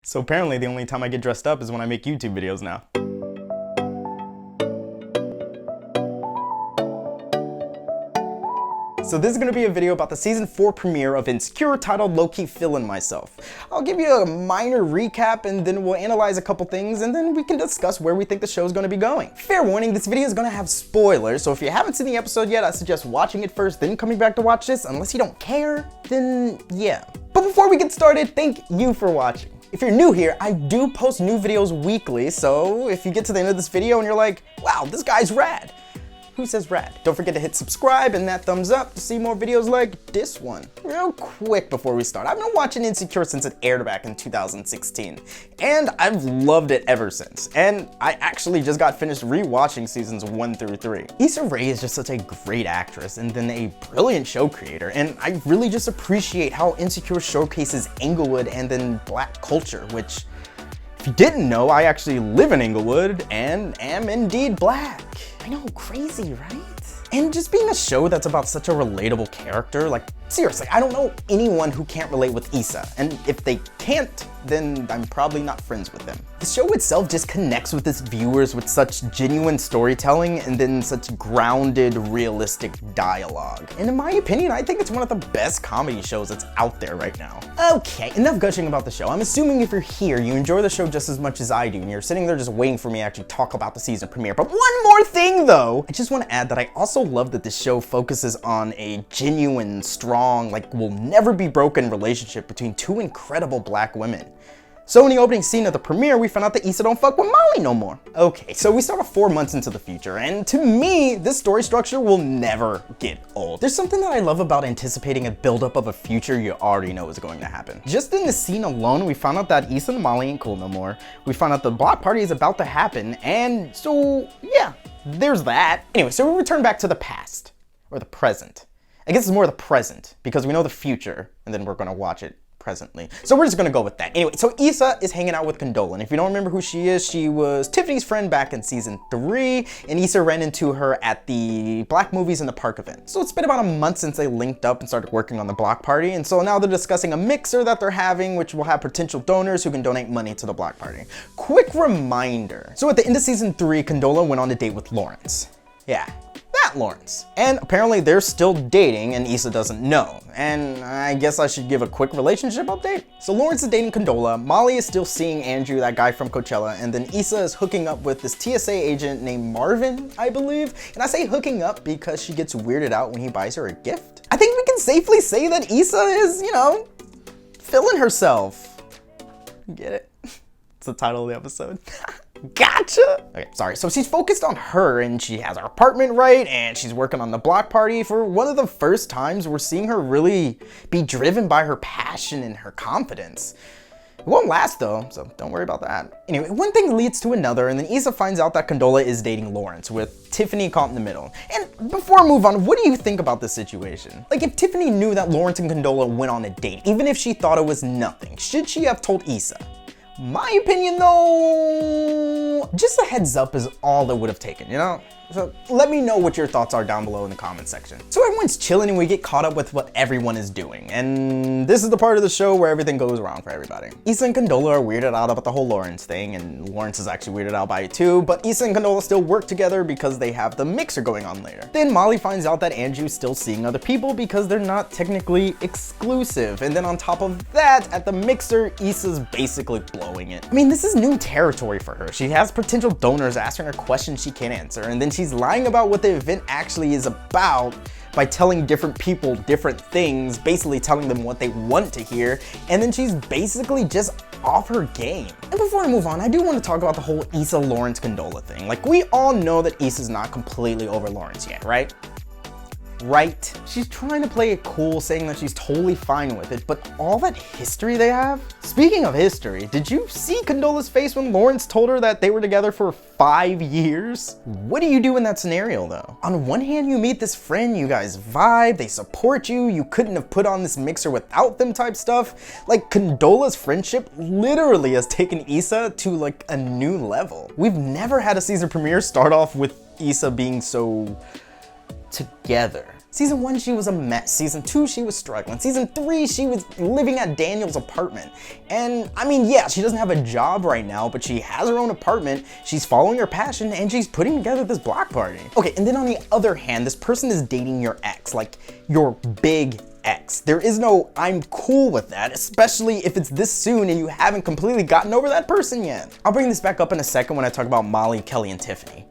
So apparently the only time I get dressed up is when I make YouTube videos now. So this is going to be a video about the season 4 premiere of Insecure titled Lowkey Feelin Myself. I'll give you a minor recap and then we'll analyze a couple things and then we can discuss where we think the show is going to be going. Fair warning, this video is going to have spoilers, so if you haven't seen the episode yet, I suggest watching it first, then coming back to watch this. Unless you don't care, then yeah. But before we get started, thank you for watching. If you're new here, I do post new videos weekly, so if you get to the end of this video and you're like, wow, this guy's rad. Who says rad? Don't forget to hit subscribe and that thumbs up to see more videos like this one. Real quick before we start, I've been watching Insecure since it aired back in 2016, and I've loved it ever since. And I actually just got finished rewatching seasons 1 through 3. Issa Rae is just such a great actress and then a brilliant show creator, and I really just appreciate how Insecure showcases Inglewood and then Black culture, which, if you didn't know, I actually live in Inglewood and am indeed Black. I know, crazy, right? And just being a show that's about such a relatable character, like seriously, I don't know anyone who can't relate with Issa, and if they can't, then I'm probably not friends with them. The show itself just connects with its viewers with such genuine storytelling and then such grounded, realistic dialogue. And in my opinion, I think it's one of the best comedy shows that's out there right now. Okay, enough gushing about the show. I'm assuming if you're here, you enjoy the show just as much as I do, and you're sitting there just waiting for me to actually talk about the season premiere. But one more thing though, I just want to add that I also love that this show focuses on a genuine, strong, like will never be broken relationship between two incredible Black women. So in the opening scene of the premiere, we found out that Issa don't fuck with Molly no more. Okay, so we start off 4 months into the future, and to me, this story structure will never get old. There's something that I love about anticipating a buildup of a future you already know is going to happen. Just in the scene alone, we found out that Issa and Molly ain't cool no more. We found out the block party is about to happen, and so yeah, there's that. Anyway, so we return back to the past, or the present. I guess it's more the present, because we know the future, and then we're gonna watch it presently. So we're just gonna go with that. Anyway, so Issa is hanging out with Condola, and if you don't remember who she is, she was Tiffany's friend back in season 3, and Issa ran into her at the Black Movies in the Park event. So it's been about a month since they linked up and started working on the block party, and so now they're discussing a mixer that they're having, which will have potential donors who can donate money to the block party. Quick reminder. So at the end of season 3, Condola went on a date with Lawrence. Yeah. Lawrence. And apparently they're still dating and Issa doesn't know. And I guess I should give a quick relationship update. So Lawrence is dating Condola, Molly is still seeing Andrew, that guy from Coachella, and then Issa is hooking up with this TSA agent named Marvin, I believe. And I say hooking up because she gets weirded out when he buys her a gift. I think we can safely say that Issa is, you know, feeling herself. Get it? It's the title of the episode. Gotcha! Okay, sorry. So she's focused on her and she has her apartment right and she's working on the block party. For one of the first times we're seeing her really be driven by her passion and her confidence. It won't last though, so don't worry about that. Anyway, one thing leads to another and then Issa finds out that Condola is dating Lawrence with Tiffany caught in the middle. And before I move on, what do you think about this situation? Like if Tiffany knew that Lawrence and Condola went on a date, even if she thought it was nothing, should she have told Issa? My opinion though, just a heads up is all it would have taken, you know? So let me know what your thoughts are down below in the comment section. So everyone's chilling and we get caught up with what everyone is doing. And this is the part of the show where everything goes wrong for everybody. Issa and Condola are weirded out about the whole Lawrence thing, and Lawrence is actually weirded out by it too, but Issa and Condola still work together because they have the mixer going on later. Then Molly finds out that Andrew's still seeing other people because they're not technically exclusive. And then on top of that, at the mixer, Issa's basically blowing it. I mean, this is new territory for her. She has potential donors asking her questions she can't answer, and then she's lying about what the event actually is about by telling different people different things, basically telling them what they want to hear, and then she's basically just off her game. And before I move on, I do want to talk about the whole Issa Lawrence Condola thing. Like, we all know that Issa's not completely over Lawrence yet, right? Right? She's trying to play it cool, saying that she's totally fine with it, but all that history they have? Speaking of history, did you see Condola's face when Lawrence told her that they were together for 5 years? What do you do in that scenario though? On one hand, you meet this friend, you guys vibe, they support you, you couldn't have put on this mixer without them type stuff. Like, Condola's friendship literally has taken Issa to like a new level. We've never had a season premiere start off with Issa being so together. Season 1, she was a mess. Season 2, she was struggling. Season 3, she was living at Daniel's apartment. And I mean, yeah, she doesn't have a job right now, but she has her own apartment, she's following her passion, and she's putting together this block party. Okay, and then on the other hand, this person is dating your ex, like your big ex. There is no I'm cool with that, especially if it's this soon and you haven't completely gotten over that person yet. I'll bring this back up in a second when I talk about Molly, Kelly, and Tiffany.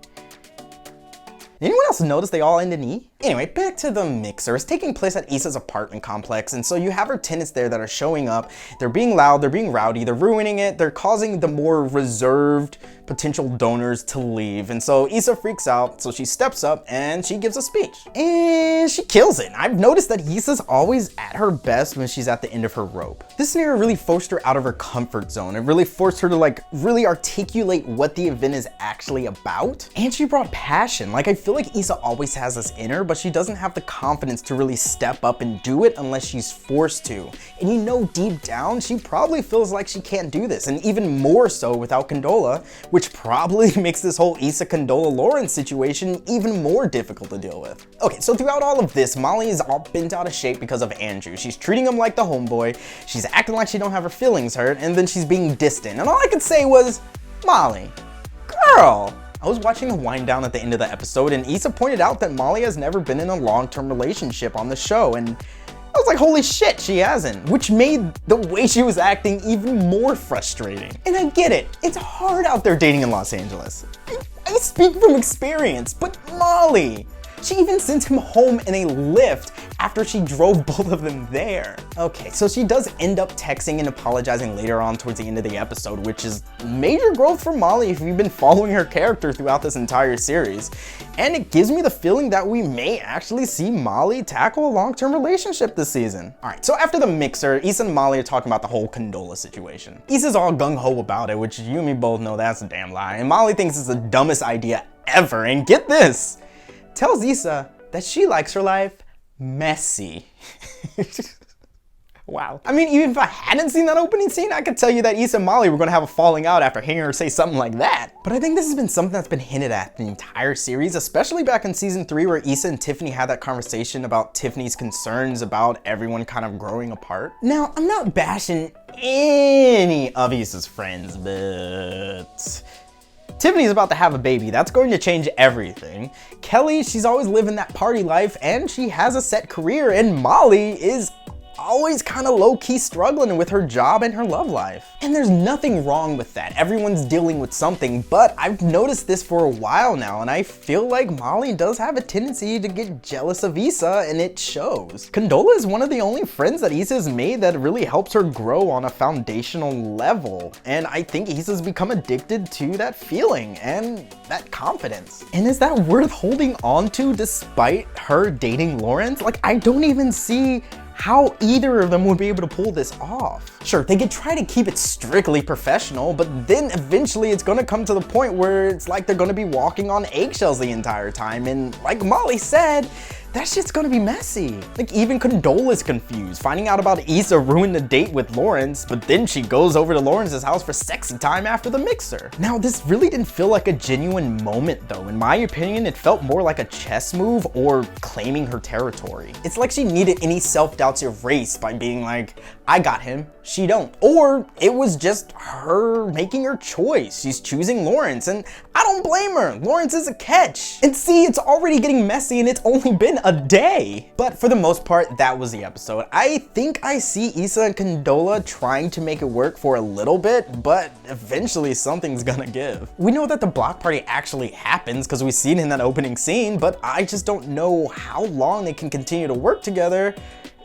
Anyone else notice they all end in E? Anyway, back to the mixer. It's taking place at Issa's apartment complex, and so you have her tenants there that are showing up. They're being loud, they're being rowdy, they're ruining it, they're causing the more reserved potential donors to leave. And so Issa freaks out, so she steps up and she gives a speech. And she kills it. I've noticed that Issa's always at her best when she's at the end of her rope. This scenario really forced her out of her comfort zone. It really forced her to like really articulate what the event is actually about. And she brought passion. Like I feel like Issa always has this in her, but she doesn't have the confidence to really step up and do it unless she's forced to. And you know deep down, she probably feels like she can't do this, and even more so without Condola, which probably makes this whole Issa Condola Lawrence situation even more difficult to deal with. Okay, so throughout all of this, Molly is all bent out of shape because of Andrew. She's treating him like the homeboy, she's acting like she don't have her feelings hurt, and then she's being distant. And all I could say was, Molly, girl. I was watching the wind down at the end of the episode, and Issa pointed out that Molly has never been in a long-term relationship on the show, and I was like, holy shit, she hasn't, which made the way she was acting even more frustrating. And I get it, it's hard out there dating in Los Angeles. I speak from experience, but Molly, she even sent him home in a Lyft after she drove both of them there. Okay, so she does end up texting and apologizing later on towards the end of the episode, which is major growth for Molly if you've been following her character throughout this entire series. And it gives me the feeling that we may actually see Molly tackle a long-term relationship this season. All right, so after the mixer, Issa and Molly are talking about the whole Condola situation. Issa's all gung-ho about it, which you and me both know that's a damn lie. And Molly thinks it's the dumbest idea ever. And get this, tells Issa that she likes her life messy. Wow. I mean, even if I hadn't seen that opening scene, I could tell you that Issa and Molly were gonna have a falling out after hearing her say something like that. But I think this has been something that's been hinted at the entire series, especially back in season 3 where Issa and Tiffany had that conversation about Tiffany's concerns about everyone kind of growing apart. Now, I'm not bashing any of Issa's friends, but Tiffany's about to have a baby. That's going to change everything. Kelly, she's always living that party life and she has a set career, and Molly is always kind of low-key struggling with her job and her love life. And there's nothing wrong with that. Everyone's dealing with something, but I've noticed this for a while now, and I feel like Molly does have a tendency to get jealous of Issa, and it shows. Condola is one of the only friends that Issa's made that really helps her grow on a foundational level, and I think Issa's become addicted to that feeling and that confidence. And is that worth holding on to despite her dating Lawrence? Like, I don't even see how either of them would be able to pull this off. Sure, they could try to keep it strictly professional, but then eventually it's gonna come to the point where it's like they're gonna be walking on eggshells the entire time, and like Molly said, that shit's gonna be messy. Like, even Condola's confused, finding out about Issa ruined the date with Lawrence, but then she goes over to Lawrence's house for sexy time after the mixer. Now, this really didn't feel like a genuine moment though. In my opinion, it felt more like a chess move or claiming her territory. It's like she needed any self-doubts erased by being like, I got him, she don't. Or it was just her making her choice. She's choosing Lawrence, and I don't blame her. Lawrence is a catch. And see, it's already getting messy and it's only been a day. But for the most part, that was the episode. I think I see Issa and Condola trying to make it work for a little bit, but eventually something's gonna give. We know that the block party actually happens because we see it in that opening scene, but I just don't know how long they can continue to work together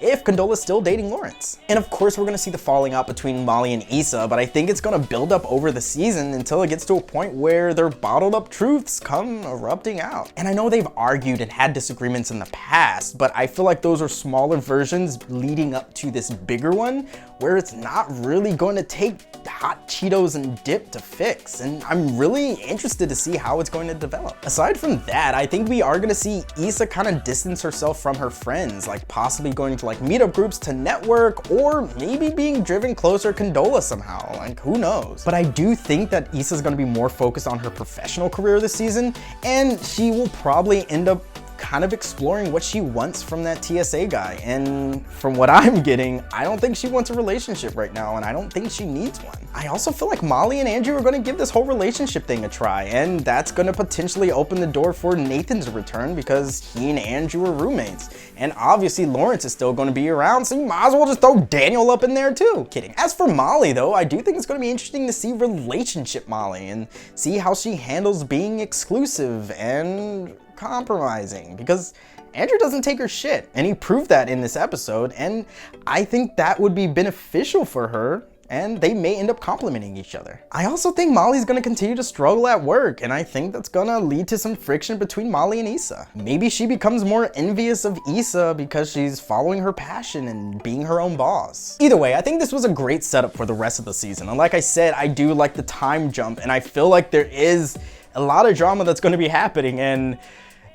if Condola's still dating Lawrence. And of course, we're gonna see the falling out between Molly and Issa, but I think it's gonna build up over the season until it gets to a point where their bottled up truths come erupting out. And I know they've argued and had disagreements in the past, but I feel like those are smaller versions leading up to this bigger one where it's not really going to take hot Cheetos and dip to fix. And I'm really interested to see how it's going to develop. Aside from that, I think we are gonna see Issa kind of distance herself from her friends, like possibly going to like meetup groups to network, or maybe being driven closer to Condola somehow, like who knows. But I do think that Issa's gonna be more focused on her professional career this season, and she will probably end up kind of exploring what she wants from that TSA guy. And from what I'm getting, I don't think she wants a relationship right now, and I don't think she needs one. I also feel like Molly and Andrew are gonna give this whole relationship thing a try, and that's gonna potentially open the door for Nathan to return because he and Andrew are roommates. And obviously Lawrence is still gonna be around, so you might as well just throw Daniel up in there too. Kidding. As for Molly though, I do think it's gonna be interesting to see relationship Molly and see how she handles being exclusive and compromising, because Andrew doesn't take her shit, and he proved that in this episode, and I think that would be beneficial for her, and they may end up complimenting each other. I also think Molly's gonna continue to struggle at work, and I think that's gonna lead to some friction between Molly and Issa. Maybe she becomes more envious of Issa because she's following her passion and being her own boss. Either way, I think this was a great setup for the rest of the season, and like I said, I do like the time jump, and I feel like there is a lot of drama that's gonna be happening, and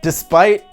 despite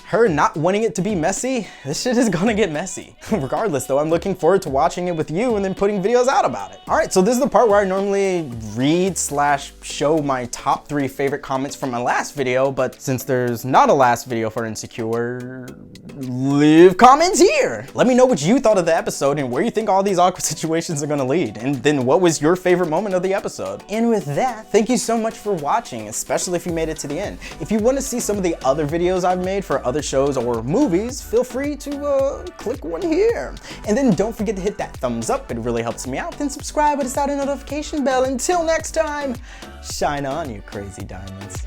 her not wanting it to be messy, this shit is gonna get messy. Regardless though, I'm looking forward to watching it with you and then putting videos out about it. All right, so this is the part where I normally read/show my top 3 favorite comments from my last video, but since there's not a last video for Insecure, leave comments here. Let me know what you thought of the episode and where you think all these awkward situations are gonna lead, and then what was your favorite moment of the episode. And with that, thank you so much for watching, especially if you made it to the end. If you wanna see some of the other videos I've made for other shows or movies, feel free to click one here. And then don't forget to hit that thumbs up, it really helps me out. Then subscribe with a notification bell. Until next time, shine on, you crazy diamonds.